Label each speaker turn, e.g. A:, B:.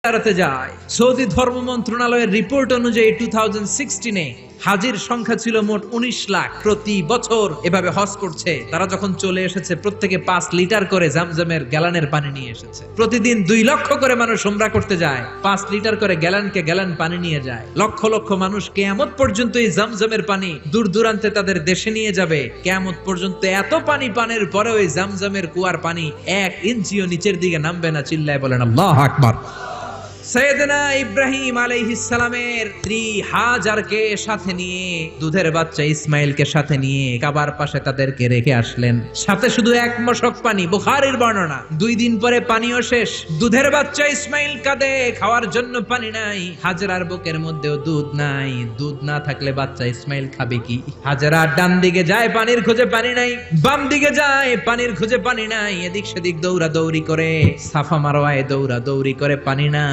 A: বেড়াতে যায়। সৌদি ধর্ম মন্ত্রণালয়ের রিপোর্ট অনুযায়ী 2016-এ হাজির সংখ্যা ছিল মোট 19 লাখ। প্রতি বছর এভাবে হজ করছে। তারা যখন চলে এসেছে প্রত্যেকে 5 লিটার করে জামজামের গ্যালানের পানি নিয়ে এসেছে। প্রতিদিন 2 লক্ষ করে মানুষ উমরা করতে যায়, 5 লিটার করে গ্যালানকে গ্যালান পানি নিয়ে যায়। লক্ষ লক্ষ মানুষ কিয়ামত পর্যন্ত এই জামজামের পানি দূর দূরান্তে তাদের দেশে নিয়ে যাবে। কিয়ামত পর্যন্ত এত পানি পানের পরেও এই জামজামের কুয়ার পানি 1 ইঞ্চিও নিচের দিকে নামবে না। চিল্লায় বলেন আল্লাহু আকবার। সাইয়েদনা ইব্রাহিম আলাইহিস সালামের স্ত্রী হাজারকে সাথে নিয়ে, দুধের বাচ্চা ইসমাইলকে সাথে নিয়ে কাবার পাশে তাদেরকে রেখে আসলেন। সাথে শুধু 1 মশক পানি, বুখারীর বর্ণনা। 2 দিন পরে পানিও শেষ। দুধের বাচ্চা ইসমাইল কাঁদে, খাওয়ার জন্য পানি নাই। হাজেরার বুকের মধ্যেও দুধ নাই। দুধ না থাকলে বাচ্চা ইসমাইল খাবে কি? হাজেরা ডান দিকে যায়, পানির খোঁজে পানি নাই। বাম দিকে যায়, পানির খোঁজে পানি নাই। এদিক সেদিক দৌড়াদৌড়ি করে, সাফা মারওয়ায় দৌড়াদৌড়ি করে, পানি নাই।